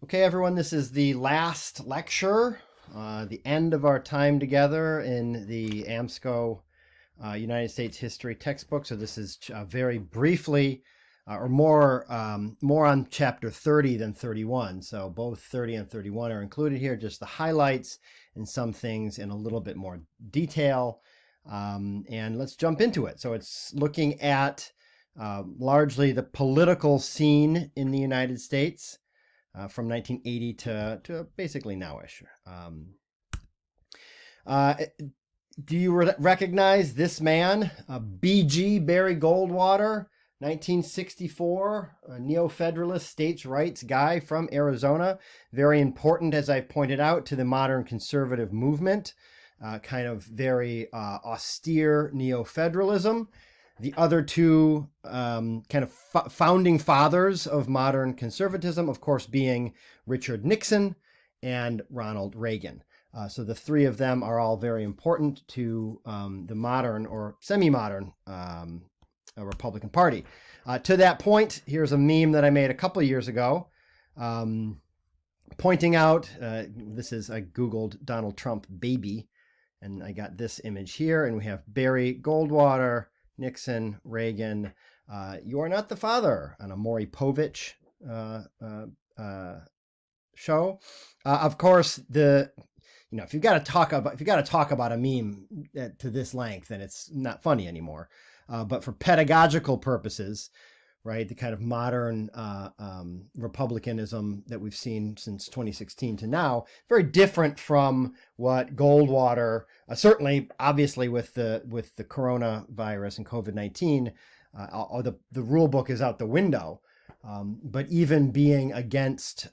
Okay, everyone, this is the last lecture, the end of our time together in the AMSCO United States History textbook. So this is very briefly, or more on chapter 30 than 31. So both 30 and 31 are included here, just the highlights and some things in a little bit more detail. And let's jump into it. So it's looking at largely the political scene in the United States. From 1980 to basically nowish. Uh, do you recognize this man? B.G. Barry Goldwater, 1964, a neo-federalist states' rights guy from Arizona. Very important, as I've pointed out, to the modern conservative movement. Kind of very austere neo-federalism. The other two kind of founding fathers of modern conservatism, of course, being Richard Nixon and Ronald Reagan. So the three of them are all very important to the modern or semi-modern Republican Party. To that point, here's a meme that I made a couple of years ago, pointing out, this is, I Googled Donald Trump baby, and I got this image here, and we have Barry Goldwater, Nixon, Reagan. You are not the father on a Maury Povich show. Of course, if you've got to talk about a meme to this length, then it's not funny anymore. But for pedagogical purposes, right, the kind of modern republicanism that we've seen since 2016 to now, very different from what Goldwater, certainly, obviously, with the coronavirus and COVID-19, the rule book is out the window. But even being against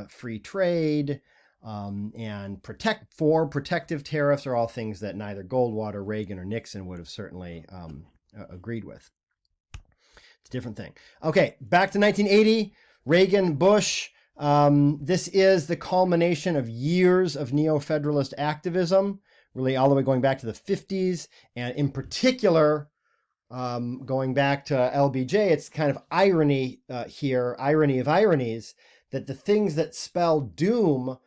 free trade and protective tariffs are all things that neither Goldwater, Reagan, or Nixon would have certainly agreed with. It's a different thing. Okay, back to 1980, Reagan, Bush. This is the culmination of years of neo-federalist activism, really all the way going back to the 50s, and in particular, going back to LBJ, it's kind of irony here, irony of ironies, that the things that spell doom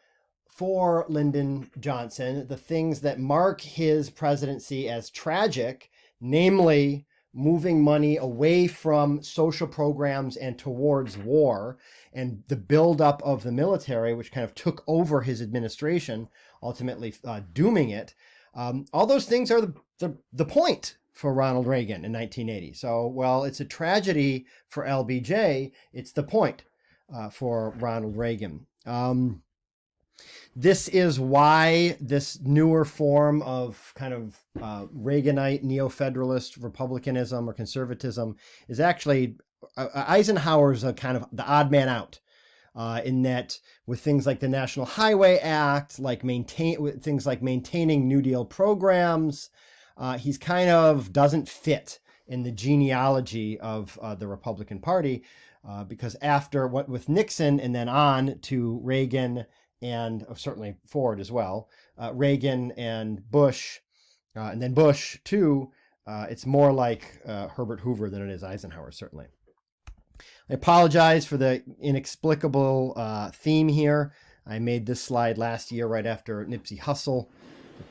for Lyndon Johnson, the things that mark his presidency as tragic, namely moving money away from social programs and towards war, and the buildup of the military, which kind of took over his administration, ultimately dooming it. All those things are the point for Ronald Reagan in 1980. So, well, it's a tragedy for LBJ. It's the point for Ronald Reagan. This is why this newer form of kind of Reaganite neo-federalist republicanism or conservatism is actually Eisenhower's a kind of the odd man out in that with things like the National Highway Act, with things like maintaining New Deal programs, he's kind of doesn't fit in the genealogy of the Republican Party because after what with Nixon and then on to Reagan and certainly Ford as well, Reagan and Bush, and then Bush too, it's more like Herbert Hoover than it is Eisenhower, certainly. I apologize for the inexplicable theme here. I made this slide last year right after Nipsey Hussle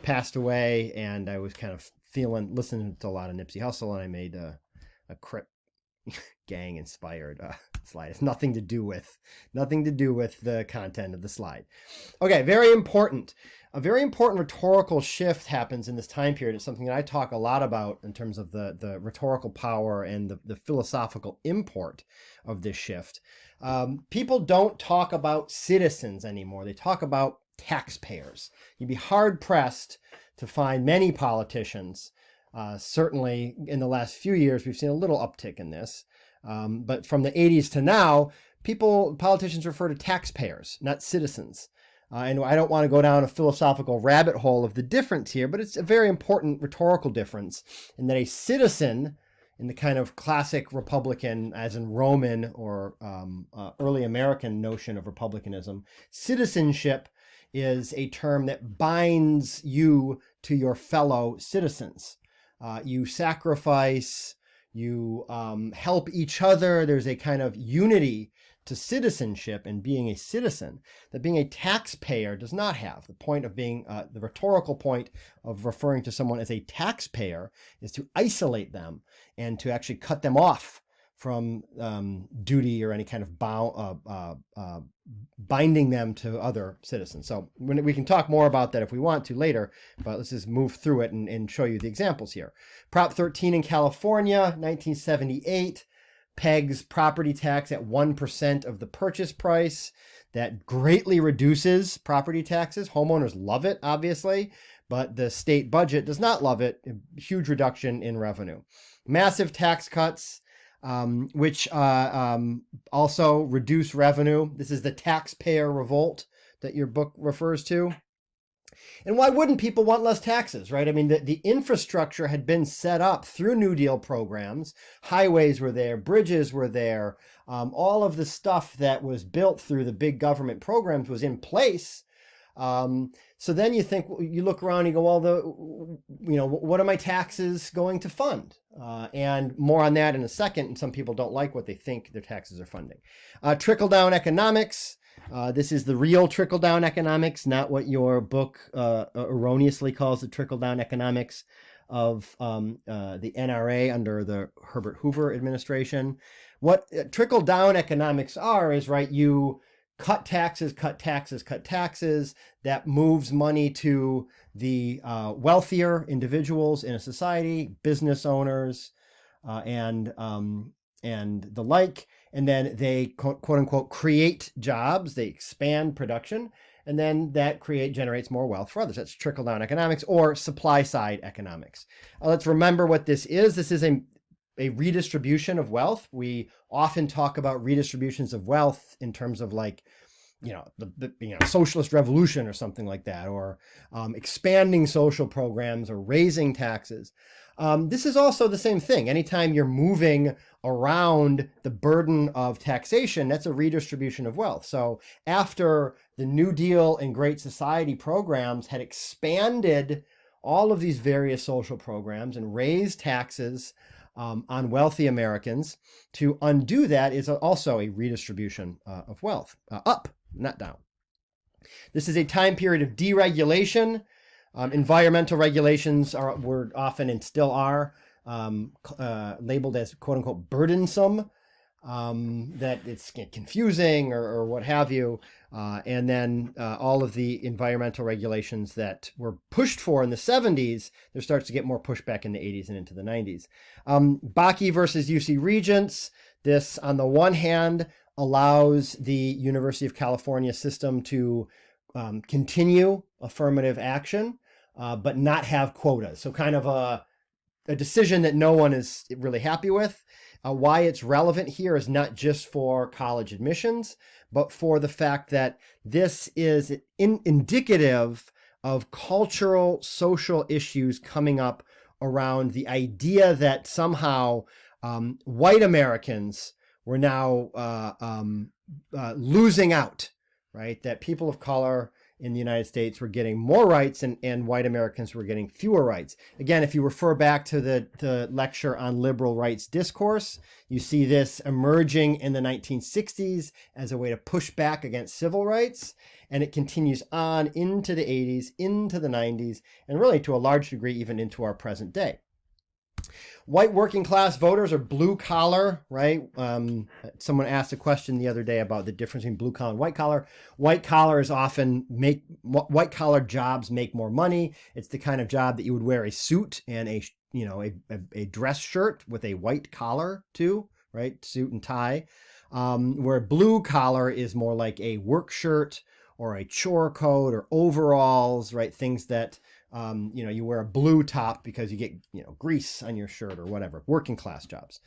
passed away, and I was kind of listening to a lot of Nipsey Hussle, and I made a Crip gang inspired slide. It's nothing to do with the content of the slide. Okay, very important. A very important rhetorical shift happens in this time period. It's something that I talk a lot about in terms of the rhetorical power and the philosophical import of this shift. People don't talk about citizens anymore. They talk about taxpayers. You'd be hard pressed to find many politicians. Certainly in the last few years, we've seen a little uptick in this. But from the 80s to now, politicians refer to taxpayers, not citizens. And I don't want to go down a philosophical rabbit hole of the difference here, but it's a very important rhetorical difference in that a citizen, in the kind of classic Republican, as in Roman or early American notion of republicanism, citizenship is a term that binds you to your fellow citizens. You sacrifice, you help each other. There's a kind of unity to citizenship and being a citizen that being a taxpayer does not have. The point of being, the rhetorical point of referring to someone as a taxpayer is to isolate them and to actually cut them off from duty or any kind of binding them to other citizens. So we can talk more about that if we want to later, but let's just move through it and show you the examples here. Prop 13 in California, 1978, pegs property tax at 1% of the purchase price. That greatly reduces property taxes. Homeowners love it, obviously, but the state budget does not love it. A huge reduction in revenue. Massive tax cuts, which also reduce revenue. This is the taxpayer revolt that your book refers to. And why wouldn't people want less taxes, right? I mean, the infrastructure had been set up through New Deal programs. Highways were there, bridges were there. All of the stuff that was built through the big government programs was in place. So then you think, you look around and you go, well, what are my taxes going to fund? And more on that in a second. And some people don't like what they think their taxes are funding. Trickle-down economics. This is the real trickle-down economics, not what your book erroneously calls the trickle-down economics of the NRA under the Herbert Hoover administration. What trickle-down economics are is, right, you cut taxes. That moves money to the wealthier individuals in a society, business owners, and the like. And then they, quote unquote, create jobs, they expand production, and then that generates more wealth for others. That's trickle-down economics or supply-side economics. Let's remember what this is. This is a redistribution of wealth. We often talk about redistributions of wealth in terms of, like, the socialist revolution or something like that, or expanding social programs or raising taxes. This is also the same thing. Anytime you're moving around the burden of taxation, that's a redistribution of wealth. So after the New Deal and Great Society programs had expanded all of these various social programs and raised taxes on wealthy Americans, to undo that is also a redistribution of wealth, up, not down. This is a time period of deregulation. Environmental regulations were often, and still are, labeled as quote unquote burdensome, that it's confusing or what have you. And then all of the environmental regulations that were pushed for in the 70s, there starts to get more pushback in the 80s and into the 90s. Bakke versus UC Regents. This, on the one hand, allows the University of California system to continue affirmative action, but not have quotas. So kind of a decision that no one is really happy with. Why it's relevant here is not just for college admissions, but for the fact that this is indicative of cultural, social issues coming up around the idea that somehow white Americans were now losing out, right? That people of color in the United States were getting more rights and white Americans were getting fewer rights. Again, if you refer back to the lecture on liberal rights discourse, you see this emerging in the 1960s as a way to push back against civil rights. And it continues on into the 80s, into the 90s, and really to a large degree even into our present day. White working class voters are blue collar, right? Someone asked a question the other day about the difference between blue collar and white collar. White collar is often white collar jobs make more money. It's the kind of job that you would wear a suit and a dress shirt with a white collar too, right? Suit and tie. Where blue collar is more like a work shirt or a chore coat or overalls, right? Things that you wear a blue top because you get, grease on your shirt or whatever, working class jobs.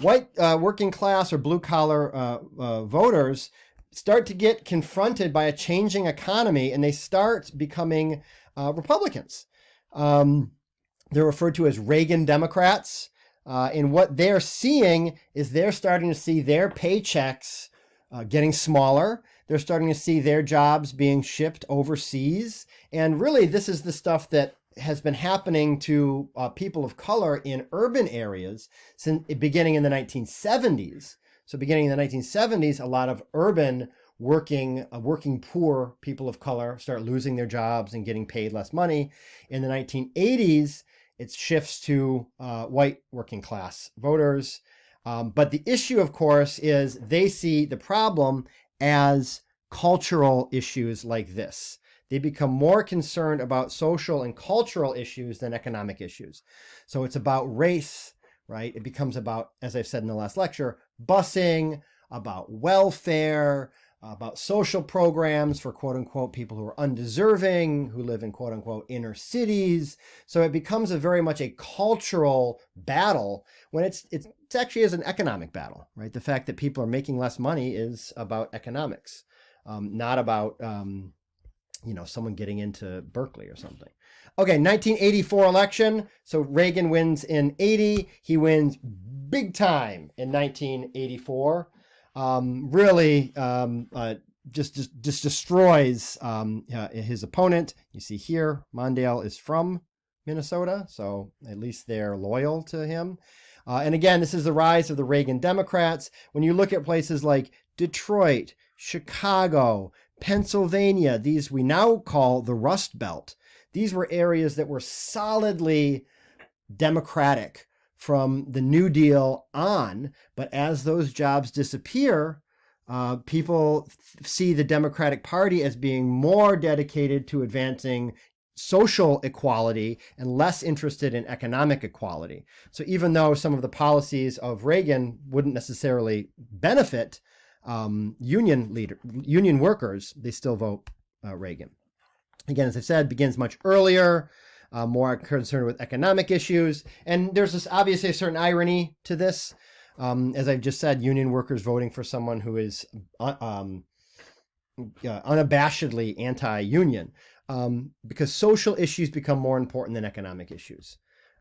White working class or blue collar voters start to get confronted by a changing economy and they start becoming Republicans. They're referred to as Reagan Democrats. And what they're seeing is they're starting to see their paychecks getting smaller. They're starting to see their jobs being shipped overseas. And really, this is the stuff that has been happening to people of color in urban areas since beginning in the 1970s. So beginning in the 1970s, a lot of urban working poor people of color start losing their jobs and getting paid less money. In the 1980s, it shifts to white working class voters. But the issue, of course, is they see the problem as cultural issues like this. They become more concerned about social and cultural issues than economic issues. So it's about race, right? It becomes about, as I've said in the last lecture, busing, about welfare, about social programs for quote unquote people who are undeserving, who live in quote unquote inner cities. So it becomes very much a cultural battle when it's actually is an economic battle, right? The fact that people are making less money is about economics, not about someone getting into Berkeley or something. Okay, 1984 election. So Reagan wins in 80. He wins big time in 1984. Just destroys his opponent. You see here, Mondale is from Minnesota, so at least they're loyal to him. And again, this is the rise of the Reagan Democrats. When you look at places like Detroit, Chicago, Pennsylvania, these we now call the Rust Belt. These were areas that were solidly Democratic from the New Deal on, but as those jobs disappear, people see the Democratic Party as being more dedicated to advancing social equality and less interested in economic equality. So even though some of the policies of Reagan wouldn't necessarily benefit union workers, they still vote Reagan. Again, as I said, begins much earlier, more concerned with economic issues. And there's this obviously a certain irony to this. As I've just said, union workers voting for someone who is unabashedly anti-union, because social issues become more important than economic issues.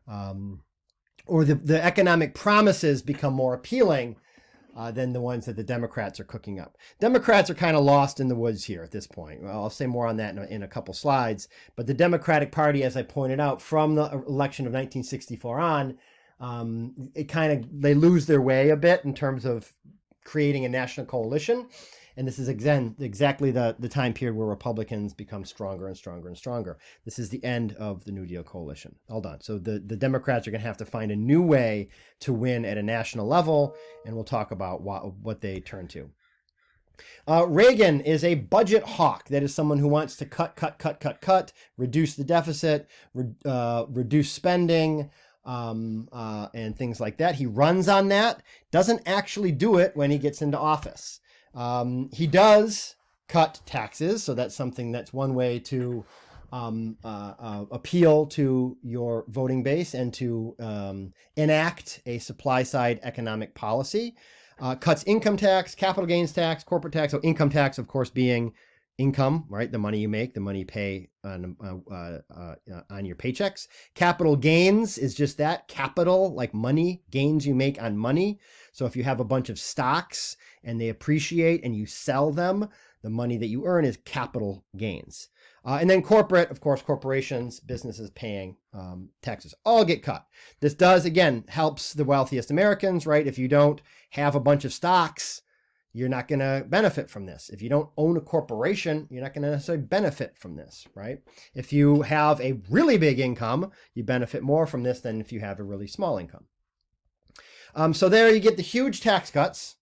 Or the economic promises become more appealing than the ones that the Democrats are cooking up. Democrats are kind of lost in the woods here at this point. Well, I'll say more on that in a couple slides. But the Democratic Party, as I pointed out, from the election of 1964 on, they lose their way a bit in terms of creating a national coalition. And this is, again, exactly the time period where Republicans become stronger and stronger and stronger. This is the end of the New Deal coalition. Hold on. So the Democrats are going to have to find a new way to win at a national level, and we'll talk about what they turn to. Reagan is a budget hawk. That is someone who wants to cut, reduce the deficit, reduce spending, and things like that. He runs on that, doesn't actually do it when he gets into office. He does cut taxes, so that's one way to appeal to your voting base and to enact a supply-side economic policy. Cuts income tax, capital gains tax, corporate tax. So income tax, of course, being income, right? The money you make, the money you pay on your paychecks. Capital gains is just that, capital, like money, gains you make on money. So if you have a bunch of stocks and they appreciate and you sell them, the money that you earn is capital gains. And then corporate, of course, corporations, businesses paying taxes, all get cut. This does, again, helps the wealthiest Americans, right? If you don't have a bunch of stocks, you're not going to benefit from this. If you don't own a corporation, you're not going to necessarily benefit from this, right? If you have a really big income, you benefit more from this than if you have a really small income. So there you get the huge tax cuts.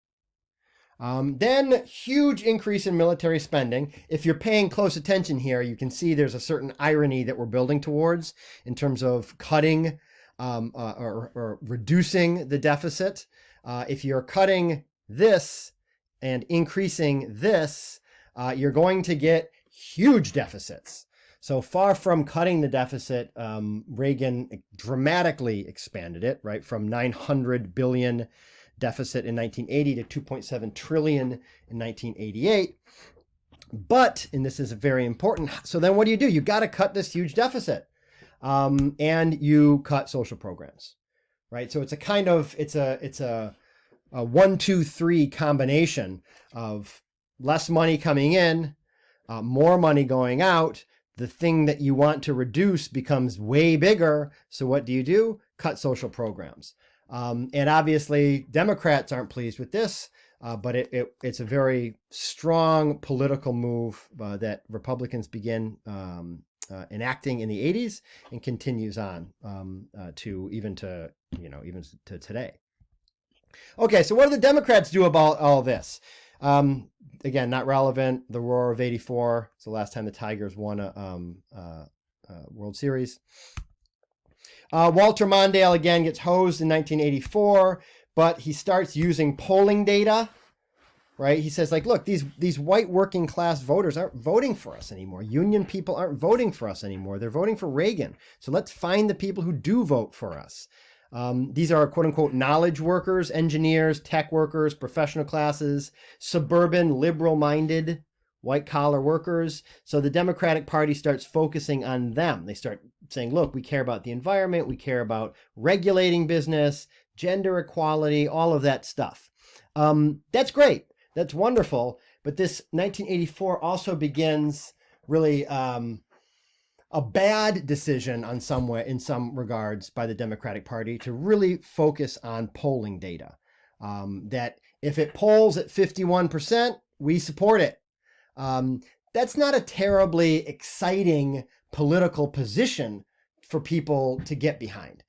Then huge increase in military spending. If you're paying close attention here, you can see there's a certain irony that we're building towards in terms of cutting or reducing the deficit. If you're cutting this and increasing this, you're going to get huge deficits. So far from cutting the deficit, Reagan dramatically expanded it, right, from 900 billion deficit in 1980 to 2.7 trillion in 1988. But, and this is very important, so then what do? You got to cut this huge deficit, and you cut social programs, right? So it's a kind of, it's a 1, 2, 3 combination of less money coming in, more money going out. The thing that you want to reduce becomes way bigger. So what do? Cut social programs. And obviously, Democrats aren't pleased with this, but it's a very strong political move that Republicans begin enacting in the 80s and continues on to even to today. Okay, so what do the Democrats do about all this? Again, not relevant. The Roar of '84. It's the last time the Tigers won a World Series. Walter Mondale again gets hosed in 1984, but he starts using polling data. Right? He says, like, look, these white working class voters aren't voting for us anymore. Union people aren't voting for us anymore. They're voting for Reagan. So let's find the people who do vote for us. These are quote unquote knowledge workers, engineers, tech workers, professional classes, suburban, liberal minded, white collar workers. So the Democratic Party starts focusing on them. They start saying, look, we care about the environment. We care about regulating business, gender equality, all of that stuff. That's great. That's wonderful. But this 1984 also begins really a bad decision in some regards by the Democratic Party to really focus on polling data. That if it polls at 51%, we support it. That's not a terribly exciting political position for people to get behind.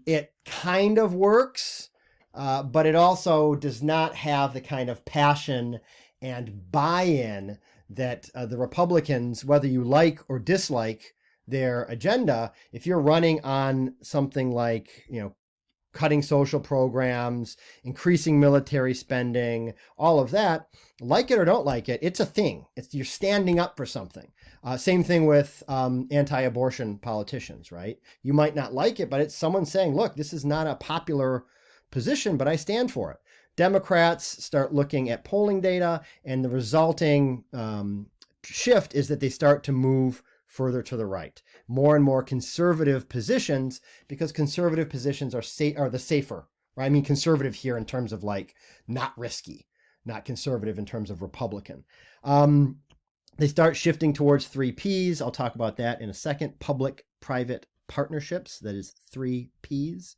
It kind of works. But it also does not have the kind of passion and buy-in that the Republicans, whether you like or dislike their agenda, if you're running on something like, cutting social programs, increasing military spending, all of that, like it or don't like it, it's a thing. You're standing up for something. Same thing with anti-abortion politicians, right? You might not like it, but it's someone saying, look, this is not a popular position, but I stand for it. Democrats start looking at polling data, and the resulting shift is that they start to move further to the right. More and more conservative positions, because conservative positions are the safer. Right? I mean conservative here in terms of like not risky, not conservative in terms of Republican. They start shifting towards 3 Ps. I'll talk about that in a second. Public-private partnerships, that is 3 Ps.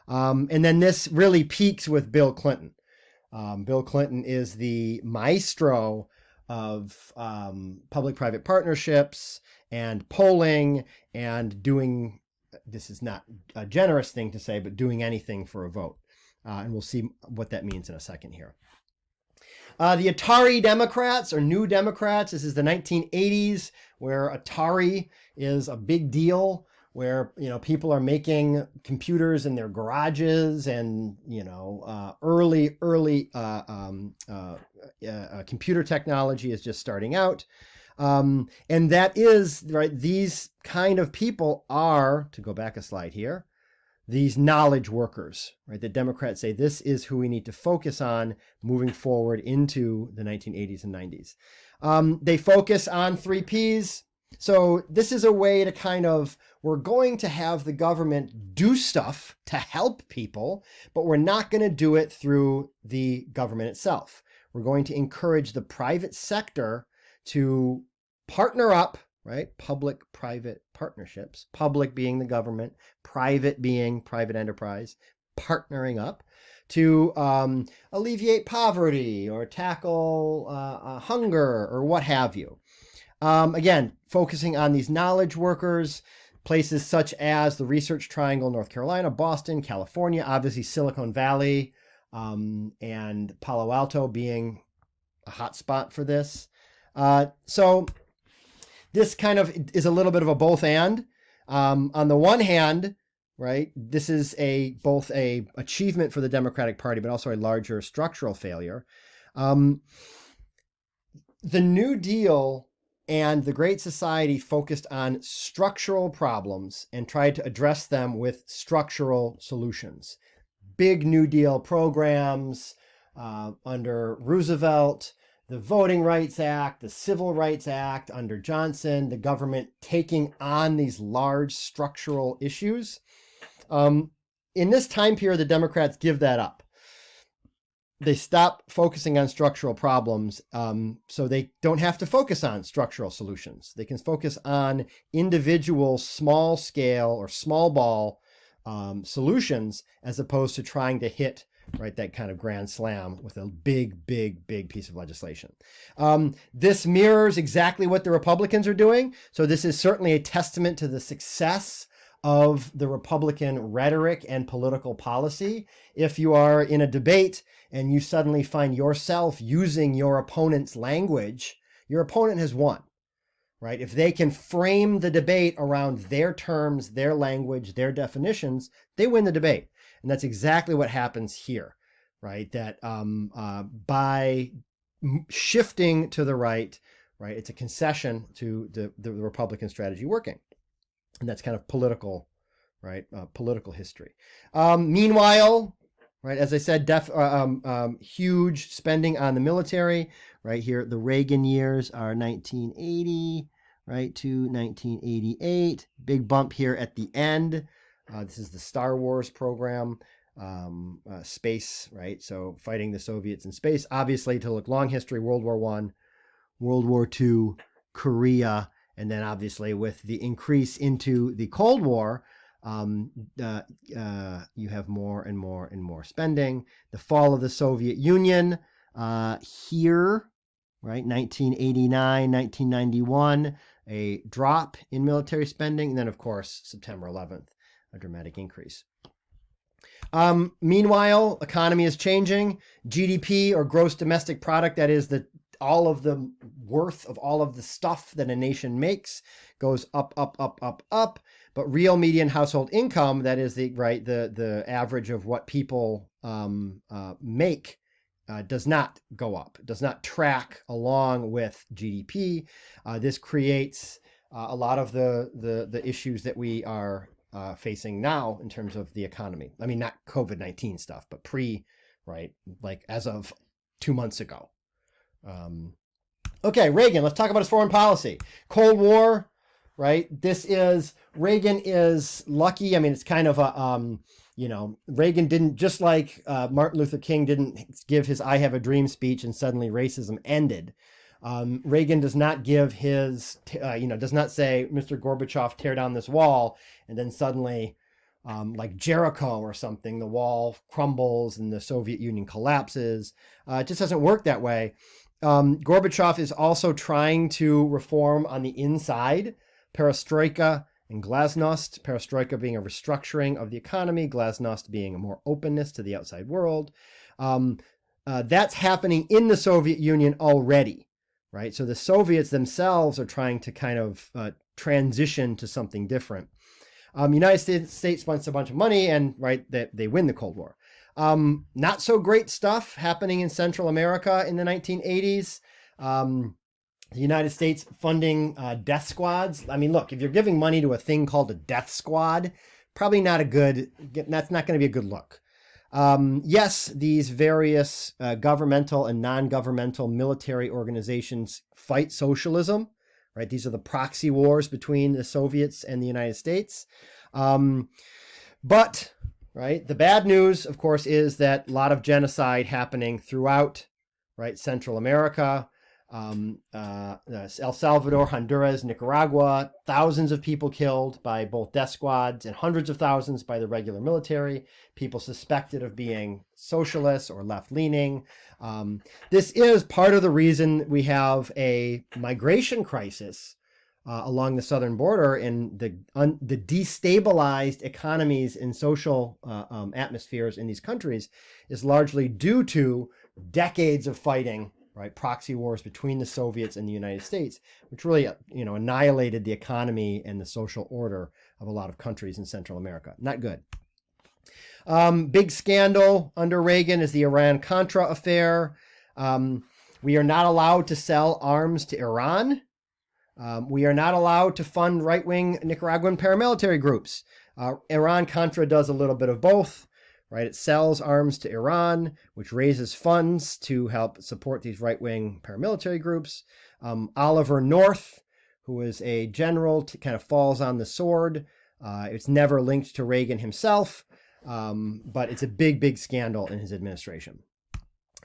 And then this really peaks with Bill Clinton. Bill Clinton is the maestro of public-private partnerships and polling and doing, this is not a generous thing to say, but doing anything for a vote. And we'll see what that means in a second here. The Atari Democrats or New Democrats, this is the 1980s where Atari is a big deal, where people are making computers in their garages, and early computer technology is just starting out, and that is right. These kind of people are, to go back a slide here, these knowledge workers, right? The Democrats say this is who we need to focus on moving forward into the 1980s and 90s. They focus on 3 Ps. So this is a way to kind of, we're going to have the government do stuff to help people, but we're not going to do it through the government itself. We're going to encourage the private sector to partner up, right? Public-private partnerships, public being the government, private being private enterprise, partnering up to alleviate poverty or tackle hunger or what have you. Again, focusing on these knowledge workers, places such as the Research Triangle, North Carolina, Boston, California, obviously Silicon Valley, and Palo Alto being a hot spot for this. So this kind of is a little bit of a both and. On the one hand, right, this is both a achievement for the Democratic Party, but also a larger structural failure. The New Deal and the Great Society focused on structural problems and tried to address them with structural solutions. Big New Deal programs under Roosevelt, the Voting Rights Act, the Civil Rights Act under Johnson, the government taking on these large structural issues. In this time period, the Democrats give that up. They stop focusing on structural problems, so they don't have to focus on structural solutions. They can focus on individual small scale or small ball solutions, as opposed to trying to hit, right, that kind of grand slam with a big, big, big piece of legislation. This mirrors exactly what the Republicans are doing. So this is certainly a testament to the success of the Republican rhetoric and political policy. If you are in a debate and you suddenly find yourself using your opponent's language, your opponent has won, right? If they can frame the debate around their terms, their language, their definitions, they win the debate. And that's exactly what happens here, right? That by shifting to the right, it's a concession to the Republican strategy working. And that's kind of political, right? Political history. Meanwhile, right, as I said, huge spending on the military. Right here, the Reagan years are 1980, right, to 1988. Big bump here at the end. This is the Star Wars program, space, right? So fighting the Soviets in space. Obviously, to look long history, World War I, World War II, Korea, and then obviously with the increase into the Cold War, you have more and more and more spending. The fall of the Soviet Union here, right, 1989, 1991, a drop in military spending. And then, of course, September 11th, a dramatic increase. Meanwhile, economy is changing. GDP, or gross domestic product, that is all of the worth of all of the stuff that a nation makes, goes up, up, up, up, up. But real median household income, that is the average of what people make, does not go up, does not track along with GDP. This creates a lot of the issues that we are facing now in terms of the economy. I mean, not COVID-19 stuff, but right, like as of 2 months ago. Okay, Reagan, let's talk about his foreign policy. Cold War, right? Reagan is lucky. I mean, it's kind of Reagan didn't, just like Martin Luther King didn't give his I Have a Dream speech and suddenly racism ended. Reagan does not give does not say, Mr. Gorbachev, tear down this wall, and then suddenly, like Jericho or something, the wall crumbles and the Soviet Union collapses. It just doesn't work that way. Gorbachev is also trying to reform on the inside, perestroika and glasnost, perestroika being a restructuring of the economy, glasnost being a more openness to the outside world. That's happening in the Soviet Union already, right? So the Soviets themselves are trying to kind of transition to something different. United States spends a bunch of money and, right, they win the Cold War. Not so great stuff happening in Central America in the 1980s. The United States funding death squads. I mean, look, if you're giving money to a thing called a death squad, probably that's not going to be a good look. Yes, these various governmental and non-governmental military organizations fight socialism, right? These are the proxy wars between the Soviets and the United States. But, right, the bad news, of course, is that a lot of genocide happening throughout, right, Central America, El Salvador, Honduras, Nicaragua, thousands of people killed by both death squads and hundreds of thousands by the regular military, people suspected of being socialists or left-leaning. This is part of the reason we have a migration crisis along the southern border, and the destabilized economies and social atmospheres in these countries is largely due to decades of fighting, right, proxy wars between the Soviets and the United States, which really, annihilated the economy and the social order of a lot of countries in Central America. Not good. Big scandal under Reagan is the Iran-Contra affair. We are not allowed to sell arms to Iran. We are not allowed to fund right-wing Nicaraguan paramilitary groups. Iran-Contra does a little bit of both. Right, it sells arms to Iran, which raises funds to help support these right-wing paramilitary groups. Oliver North, who is a general, kind of falls on the sword. It's never linked to Reagan himself, but it's a big, big scandal in his administration.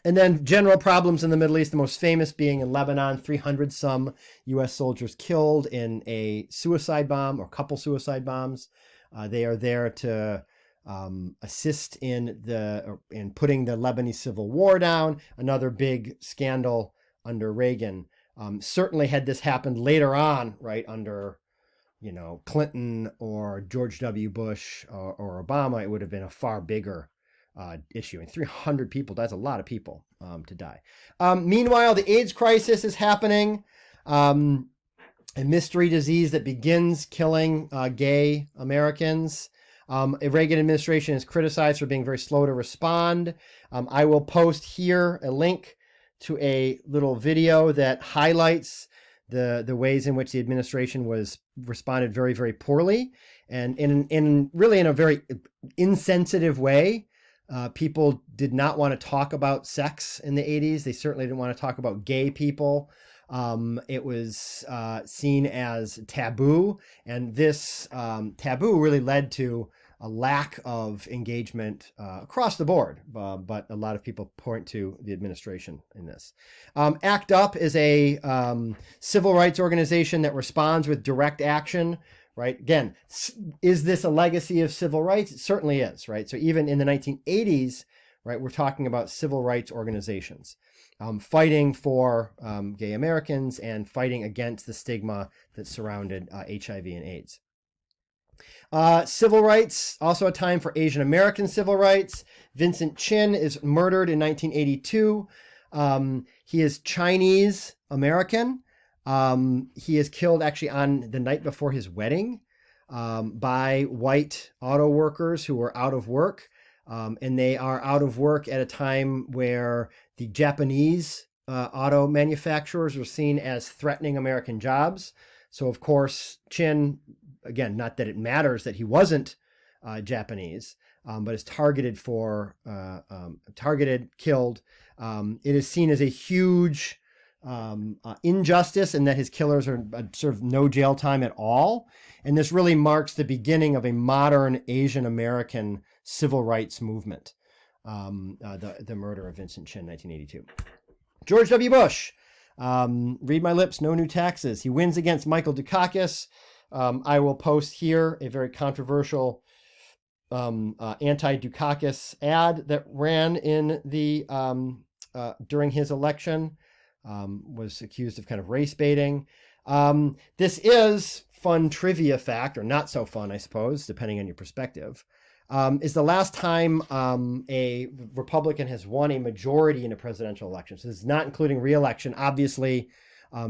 And then general problems in the Middle East, the most famous being in Lebanon, 300-some U.S. soldiers killed in a suicide bomb or couple suicide bombs. They are there to assist in putting the Lebanese civil war down, another big scandal under Reagan. Certainly had this happened later on, right, under Clinton or George W. Bush or Obama, it would have been a far bigger issue. And 300 people, that's a lot of people to die. Meanwhile, the AIDS crisis is happening. A mystery disease that begins killing gay Americans. The Reagan administration is criticized for being very slow to respond. I will post here a link to a little video that highlights the ways in which the administration responded very, very poorly, and in really in a very insensitive way. People did not want to talk about sex in the 80s. They certainly didn't want to talk about gay people. It was seen as taboo, and this taboo really led to a lack of engagement across the board, but a lot of people point to the administration in this. ACT UP is a civil rights organization that responds with direct action, right? Again, is this a legacy of civil rights? It certainly is, right? So even in the 1980s, right, we're talking about civil rights organizations fighting for gay Americans and fighting against the stigma that surrounded HIV and AIDS. Civil rights, also a time for Asian American civil rights. Vincent Chin is murdered in 1982. He is Chinese American. He is killed actually on the night before his wedding by white auto workers who were out of work. And they are out of work at a time where the Japanese auto manufacturers were seen as threatening American jobs. So, of course, Chin, again, not that it matters that he wasn't Japanese, but is targeted, killed. It is seen as a huge injustice, and that his killers are sort of no jail time at all. And this really marks the beginning of a modern Asian American civil rights movement, the murder of Vincent Chin, 1982. George W. Bush, read my lips, no new taxes. He wins against Michael Dukakis. I will post here a very controversial anti-Dukakis ad that ran in the during his election. Was accused of kind of race baiting. This is fun trivia fact, or not so fun, I suppose, depending on your perspective. Is the last time a Republican has won a majority in a presidential election. So this is not including re-election. Obviously,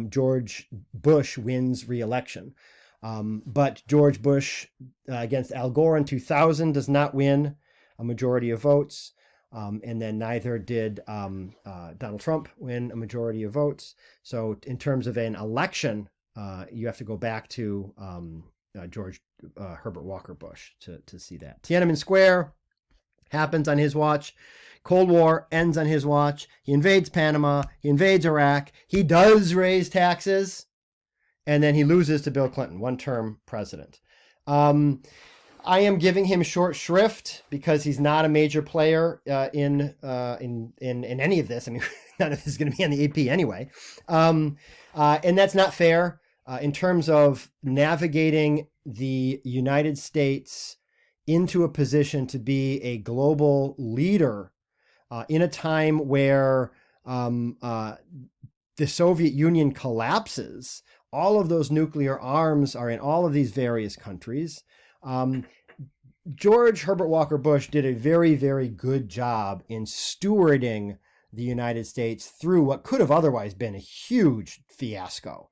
George Bush wins re-election. But George Bush against Al Gore in 2000 does not win a majority of votes. And then neither did Donald Trump win a majority of votes. So in terms of an election, you have to go back to George Herbert Walker Bush to see that. Tiananmen Square happens on his watch. Cold War ends on his watch. He invades Panama. He invades Iraq. He does raise taxes. And then he loses to Bill Clinton, one-term president. I am giving him short shrift because he's not a major player in any of this. I mean, none of this is going to be on the AP anyway, and that's not fair in terms of navigating the United States into a position to be a global leader in a time where the Soviet Union collapses. All of those nuclear arms are in all of these various countries. George Herbert Walker Bush did a very, very good job in stewarding the United States through what could have otherwise been a huge fiasco.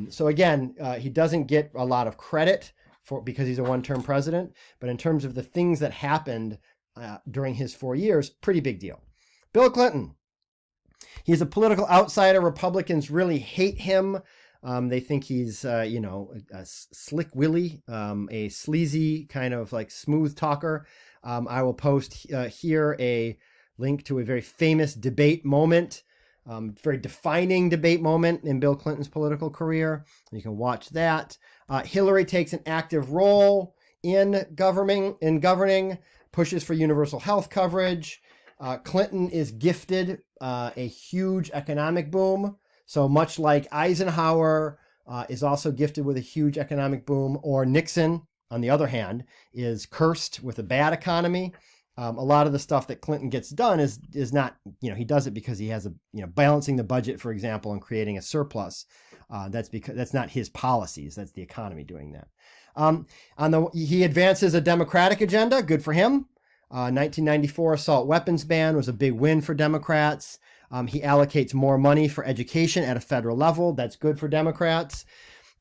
So again, he doesn't get a lot of credit because he's a one-term president, but in terms of the things that happened during his 4 years, pretty big deal. Bill Clinton, he's a political outsider. Republicans really hate him. They think he's, a slick Willie, a sleazy kind of like smooth talker. I will post here a link to a very famous debate moment, very defining debate moment in Bill Clinton's political career. You can watch that. Hillary takes an active role in governing, pushes for universal health coverage. Clinton is gifted a huge economic boom. So much like Eisenhower is also gifted with a huge economic boom, or Nixon, on the other hand, is cursed with a bad economy. A lot of the stuff that Clinton gets done is not, he does it because he has balancing the budget, for example, and creating a surplus. That's because that's not his policies. That's the economy doing that. He advances a democratic agenda. Good for him. 1994 assault weapons ban was a big win for Democrats. He allocates more money for education at a federal level. That's good for Democrats.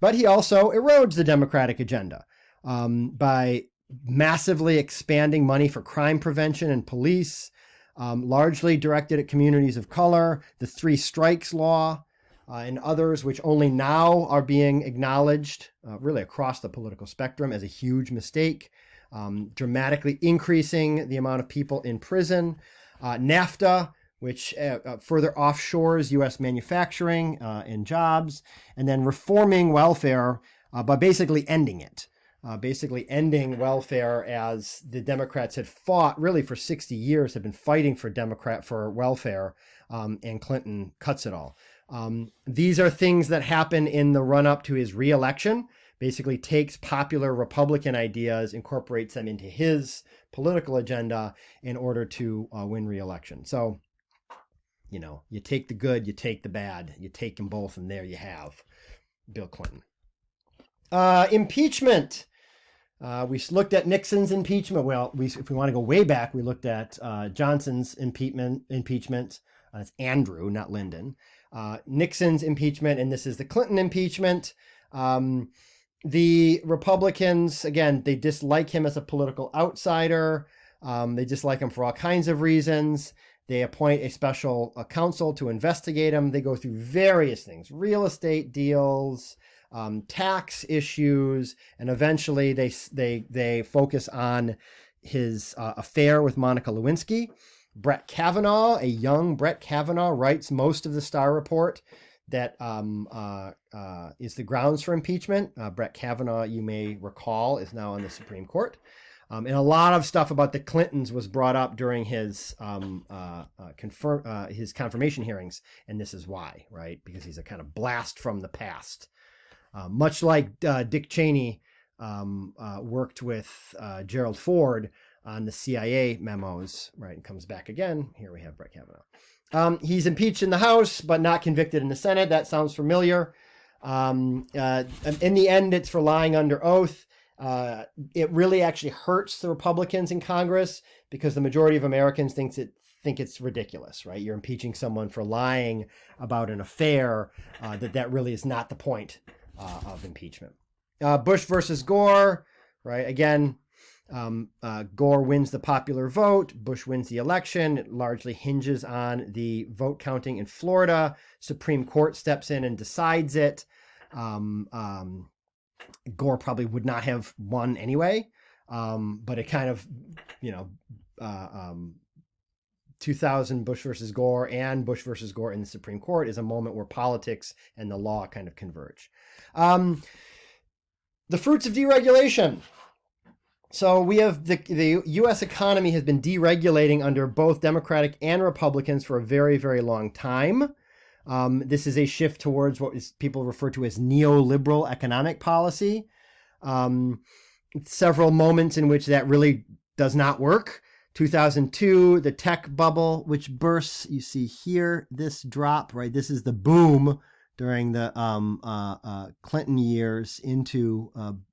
But he also erodes the Democratic agenda by massively expanding money for crime prevention and police, largely directed at communities of color, the three strikes law, and others, which only now are being acknowledged really across the political spectrum as a huge mistake, dramatically increasing the amount of people in prison. NAFTA, which further offshores U.S. manufacturing and jobs, and then reforming welfare by basically ending it. Basically ending welfare, as the Democrats had fought really for 60 years, have been fighting for welfare, and Clinton cuts it all. These are things that happen in the run-up to his re-election, basically takes popular Republican ideas, incorporates them into his political agenda in order to win re-election. So, you take the good, you take the bad, you take them both, and there you have Bill Clinton. Impeachment. We looked at Nixon's impeachment. Well, if we want to go way back, we looked at Johnson's impeachment. It's Andrew, not Lyndon. Nixon's impeachment, and this is the Clinton impeachment. The Republicans, again, they dislike him as a political outsider. They dislike him for all kinds of reasons. They appoint a special counsel to investigate him. They go through various things, real estate deals, tax issues, and eventually they focus on his affair with Monica Lewinsky. Brett Kavanaugh, a young Brett Kavanaugh, writes most of the Starr report that is the grounds for impeachment. Brett Kavanaugh, you may recall, is now on the Supreme Court. And a lot of stuff about the Clintons was brought up during his confirmation hearings, and this is why, right? Because he's a kind of blast from the past. Much like Dick Cheney worked with Gerald Ford on the CIA memos, right? And comes back again. Here we have Brett Kavanaugh. He's impeached in the House, but not convicted in the Senate. That sounds familiar. In the end, it's for lying under oath. It really actually hurts the Republicans in Congress because the majority of Americans think it's ridiculous, right? You're impeaching someone for lying about an affair. That really is not the point of impeachment. Bush versus Gore, right? Again, Gore wins the popular vote. Bush wins the election. It largely hinges on the vote counting in Florida. Supreme Court steps in and decides it. Gore probably would not have won anyway, but it kind of, 2000 Bush versus Gore and Bush versus Gore in the Supreme Court is a moment where politics and the law kind of converge. The fruits of deregulation. So we have the U.S. economy has been deregulating under both Democratic and Republicans for a very, very long time. This is a shift towards what people refer to as neoliberal economic policy. Several moments in which that really does not work. 2002, the tech bubble, which bursts. You see here, this drop, right? This is the boom during the Clinton years into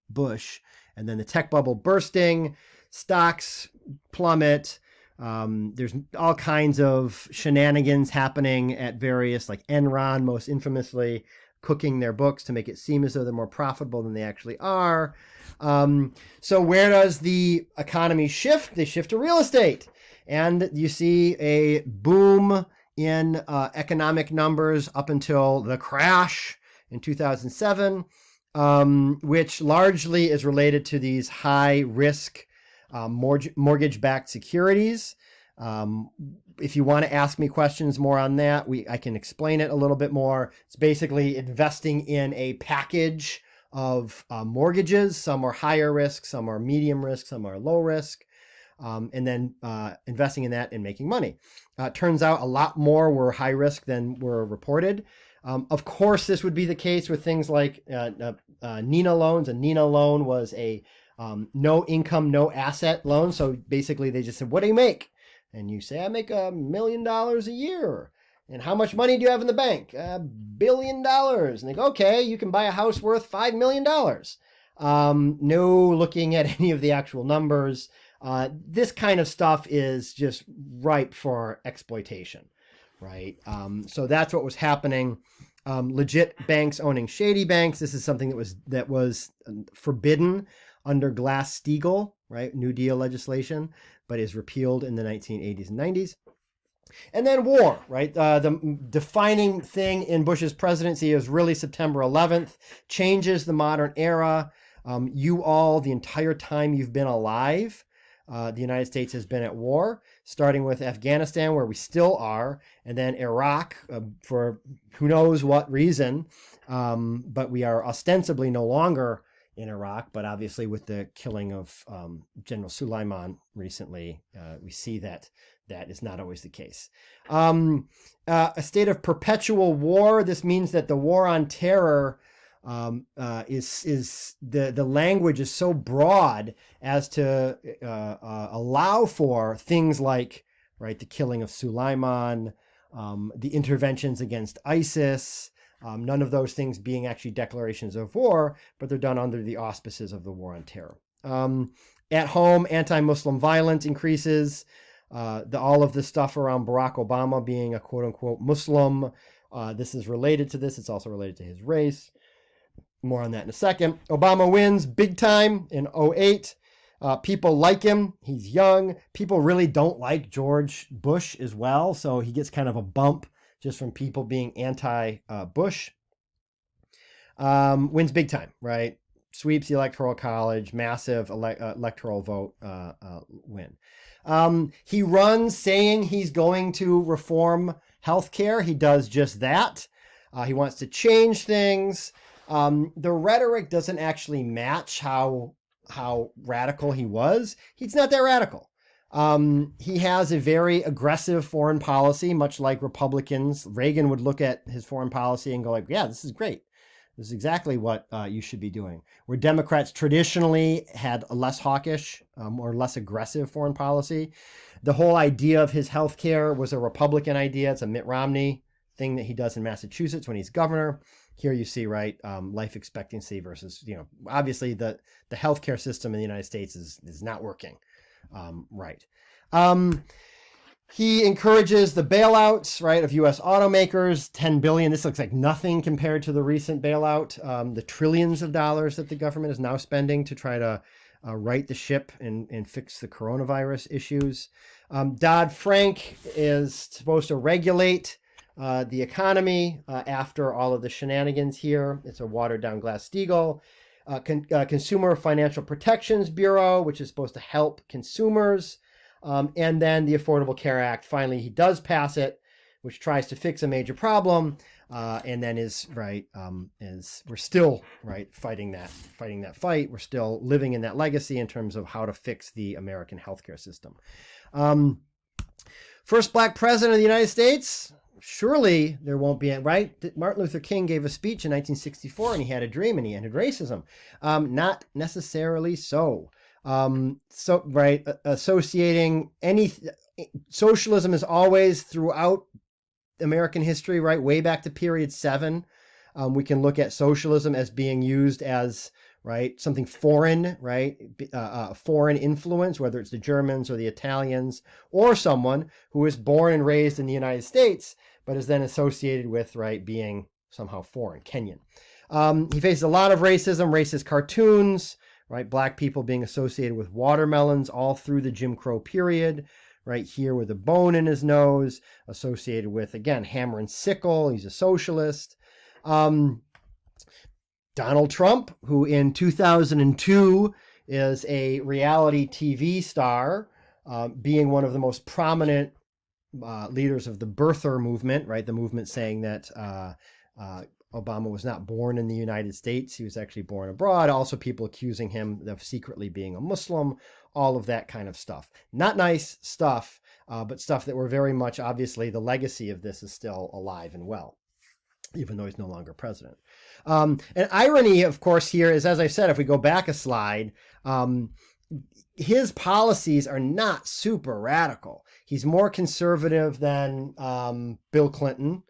Bush. And then the tech bubble bursting, stocks plummet. There's all kinds of shenanigans happening at various, like Enron, most infamously, cooking their books to make it seem as though they're more profitable than they actually are. So where does the economy shift? They shift to real estate. And you see a boom in economic numbers up until the crash in 2007, which largely is related to these high-risk mortgage-backed securities. If you want to ask me questions more on that, I can explain it a little bit more. It's basically investing in a package of mortgages. Some are higher risk, some are medium risk, some are low risk, and then investing in that and making money. Turns out a lot more were high risk than were reported. Of course, this would be the case with things like Nina loans. A Nina loan was a No income, no asset loan. So basically, they just said, "What do you make?" And you say, "I make $1 million a year." And how much money do you have in the bank? $1 billion. And they go, "Okay, you can buy a house worth $5 million." No looking at any of the actual numbers. This kind of stuff is just ripe for exploitation, right? So that's what was happening. Legit banks owning shady banks. This is something that was forbidden under Glass-Steagall, right? New Deal legislation, but is repealed in the 1980s and 90s. And then war, right? The defining thing in Bush's presidency is really September 11th, changes the modern era. You all, the entire time you've been alive, the United States has been at war, starting with Afghanistan, where we still are, and then Iraq, for who knows what reason. But we are ostensibly no longer in Iraq, but obviously with the killing of General Sulaiman recently, we see that that is not always the case. A state of perpetual war. This means that the war on terror is the language is so broad as to allow for things like, right, the killing of Sulaiman, the interventions against ISIS. None of those things being actually declarations of war, but they're done under the auspices of the war on terror. At home, anti-Muslim violence increases. All of this stuff around Barack Obama being a quote-unquote Muslim, this is related to this. It's also related to his race. More on that in a second. Obama wins big time in 2008. People like him. He's young. People really don't like George Bush as well, so he gets kind of a bump just from people being anti-Bush. Wins big time, right? Sweeps the Electoral College, massive electoral vote win. He runs saying he's going to reform healthcare. He does just that. He wants to change things. The rhetoric doesn't actually match how radical he was. He's not that radical. He has a very aggressive foreign policy, much like Republicans. Reagan would look at his foreign policy and go like, yeah, this is great. This is exactly what you should be doing. Where Democrats traditionally had a less hawkish or less aggressive foreign policy. The whole idea of his health care was a Republican idea. It's a Mitt Romney thing that he does in Massachusetts when he's governor. Here you see, right, life expectancy versus, obviously the healthcare system in the United States is not working. Right. He encourages the bailouts, right, of U.S. automakers, $10 billion. This looks like nothing compared to the recent bailout, the trillions of dollars that the government is now spending to try to right the ship and fix the coronavirus issues. Dodd-Frank is supposed to regulate the economy after all of the shenanigans here. It's a watered-down Glass-Steagall. Consumer Financial Protections Bureau, which is supposed to help consumers. And then the Affordable Care Act. Finally, he does pass it, which tries to fix a major problem, and then we're still fighting that fight. We're still living in that legacy in terms of how to fix the American healthcare system. First black president of the United States. Surely there won't be, right? Martin Luther King gave a speech in 1964 and he had a dream and he ended racism. Not necessarily so. Associating socialism is always throughout American history, right? Way back to period 7. We can look at socialism as being used as, right, something foreign, right? Foreign influence, whether it's the Germans or the Italians or someone who is born and raised in the United States, but is then associated with, right, being somehow foreign, Kenyan. He faces a lot of racism, racist cartoons, right? Black people being associated with watermelons all through the Jim Crow period, right here with a bone in his nose, associated with, again, hammer and sickle. He's a socialist. Donald Trump, who in 2002 is a reality TV star, being one of the most prominent leaders of the birther movement, right? The movement saying that Obama was not born in the United States. He was actually born abroad. Also, people accusing him of secretly being a Muslim, all of that kind of stuff. Not nice stuff, but stuff that we're very much, obviously, the legacy of this is still alive and well. even though he's no longer president. An irony, of course, here is, as I said, if we go back a slide, his policies are not super radical. He's more conservative than Bill Clinton.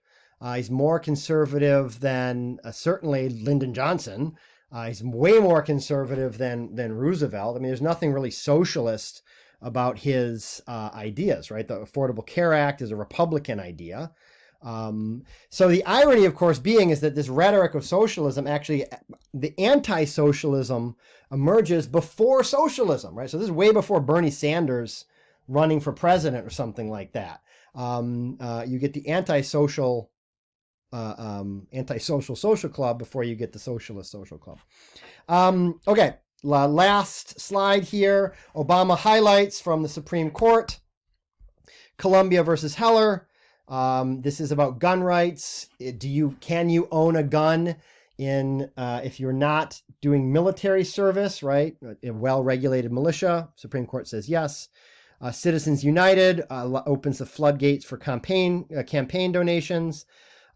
He's more conservative than certainly Lyndon Johnson. He's way more conservative than Roosevelt. I mean, there's nothing really socialist about his ideas, right? The Affordable Care Act is a Republican idea. So the irony, of course, being is that this rhetoric of socialism, actually, the anti-socialism emerges before socialism, right? So this is way before Bernie Sanders running for president or something like that. You get the anti-social social club before you get the socialist social club. Okay, last slide here. Obama highlights from the Supreme Court. Columbia versus Heller. This is about gun rights. Can you own a gun if you're not doing military service, right? A well-regulated militia. Supreme Court says yes. Citizens United opens the floodgates for campaign donations.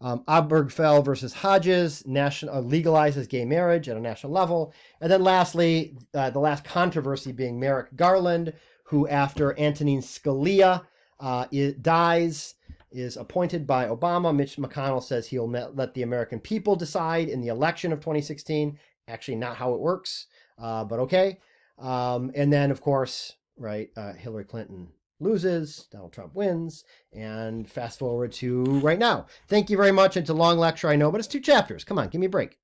Obergefell versus Hodges legalizes gay marriage at a national level. And then lastly, the last controversy being Merrick Garland, who after Antonin Scalia dies, is appointed by Obama. Mitch McConnell says he'll let the American people decide in the election of 2016. Actually, not how it works, but okay. And then, of course, right, Hillary Clinton loses, Donald Trump wins, and fast forward to right now. Thank you very much. It's a long lecture, I know, but it's 2 chapters. Come on, give me a break.